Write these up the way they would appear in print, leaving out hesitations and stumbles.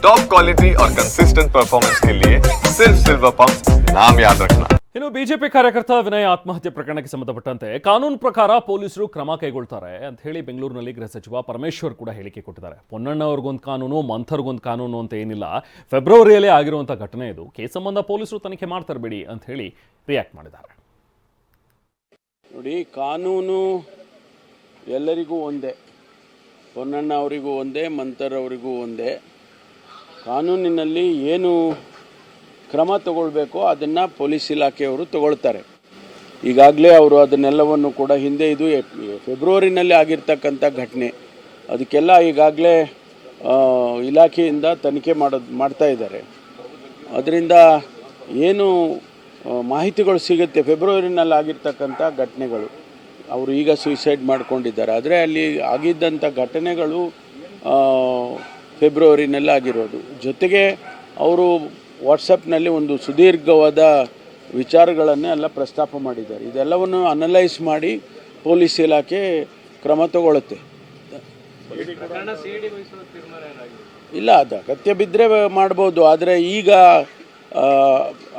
Top quality और consistent performance के लिए सिर्फ सिल्वर पंप नाम याद रखना। ಇನ್ನು ಬಿಜೆಪಿ ಕಾರ್ಯಕರ್ತ ವಿನಯ್ ಆತ್ಮಹತ್ಯೆ ಪ್ರಕರಣಕ್ಕೆ ಸಂಬಂಧಪಟ್ಟಂತೆ ಕಾನೂನು ಪ್ರಕಾರ ಪೊಲೀಸರು ಕ್ರಮ ಕೈಗೊಳ್ತಾರೆ ಅಂತ ಹೇಳಿ ಬೆಂಗಳೂರಿನಲ್ಲಿ ಗೃಹ ಸಚಿವ ಪರಮೇಶ್ವರ್ ಕೂಡ ಹೇಳಿಕೆ ಕೊಟ್ಟಿದ್ದಾರೆ. ಪೊನ್ನಣ್ಣ ಅವ್ರಿಗೊಂದು ಕಾನೂನು, ಮಂಥರ್ಗೊಂದು ಕಾನೂನು ಅಂತ ಏನಿಲ್ಲ, ಫೆಬ್ರವರಿಯಲ್ಲೇ ಆಗಿರುವಂಥ ಘಟನೆ ಇದು. ಕೇಸ್ ಸಂಬಂಧ ಪೊಲೀಸರು ತನಿಖೆ ಮಾಡ್ತಾರೆ ಬಿಡಿ ಅಂತ ಹೇಳಿ ರಿಯಾಕ್ಟ್ ಮಾಡಿದ್ದಾರೆ. ನೋಡಿ, ಕಾನೂನು ಎಲ್ಲರಿಗೂ ಒಂದೇ, ಪೊನ್ನಣ್ಣ ಅವರಿಗೂ ಒಂದೇ, ಮಂಥರ್ ಅವರಿಗೂ ಒಂದೇ. ಕಾನೂನಿನಲ್ಲಿ ಏನು ಕ್ರಮ ತಗೊಳ್ಬೇಕೋ ಅದನ್ನು ಪೊಲೀಸ್ ಇಲಾಖೆಯವರು ತಗೊಳ್ತಾರೆ. ಈಗಾಗಲೇ ಅವರು ಅದನ್ನೆಲ್ಲವನ್ನು ಕೂಡ ಹಿಂದೆ, ಇದು ಫೆಬ್ರವರಿನಲ್ಲಿ ಆಗಿರ್ತಕ್ಕಂಥ ಘಟನೆ, ಅದಕ್ಕೆಲ್ಲ ಈಗಾಗಲೇ ಇಲಾಖೆಯಿಂದ ತನಿಖೆ ಮಾಡ್ತಾ ಇದ್ದಾರೆ. ಅದರಿಂದ ಏನು ಮಾಹಿತಿಗಳು ಸಿಗುತ್ತೆ, ಫೆಬ್ರವರಿನಲ್ಲಿ ಆಗಿರ್ತಕ್ಕಂಥ ಘಟನೆಗಳು, ಅವರು ಈಗ ಸೂಸೈಡ್ ಮಾಡ್ಕೊಂಡಿದ್ದಾರೆ, ಆದರೆ ಅಲ್ಲಿ ಆಗಿದ್ದಂಥ ಘಟನೆಗಳು ಫೆಬ್ರವರಿನಲ್ಲಿ ಆಗಿರೋದು. ಜೊತೆಗೆ ಅವರು ವಾಟ್ಸಪ್ನಲ್ಲಿ ಒಂದು ಸುದೀರ್ಘವಾದ ವಿಚಾರಗಳನ್ನೇ ಎಲ್ಲ ಪ್ರಸ್ತಾಪ ಮಾಡಿದ್ದಾರೆ. ಇದೆಲ್ಲವನ್ನು ಅನಲೈಸ್ ಮಾಡಿ ಪೊಲೀಸ್ ಇಲಾಖೆ ಕ್ರಮ ತಗೊಳ್ಳುತ್ತೆ. ಇಲ್ಲ, ಅದು ಅಗತ್ಯ ಬಿದ್ದರೆ ಮಾಡ್ಬೋದು, ಆದರೆ ಈಗ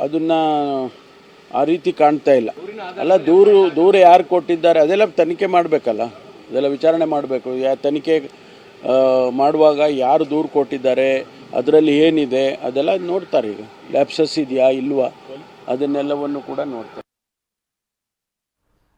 ಅದನ್ನು ಆ ರೀತಿ ಕಾಣ್ತಾ ಇಲ್ಲ. ಅಲ್ಲ, ದೂರ ಯಾರು ಕೊಟ್ಟಿದ್ದಾರೆ ಅದೆಲ್ಲ ತನಿಖೆ ಮಾಡಬೇಕಲ್ಲ, ಅದೆಲ್ಲ ವಿಚಾರಣೆ ಮಾಡಬೇಕು. ತನಿಖೆ ಮಾಡುವಾಗ ಯಾರು ದೂರು ಕೊಟ್ಟಿದ್ದಾರೆ, ಅದರಲ್ಲಿ ಏನಿದೆ ಅದೆಲ್ಲ ನೋಡ್ತಾರೆ. ಈಗ ಲ್ಯಾಪ್ಸಸ್ ಇದೆಯಾ ಇಲ್ವಾ ಅದನ್ನೆಲ್ಲವನ್ನು ಕೂಡ ನೋಡ್ತಾರೆ.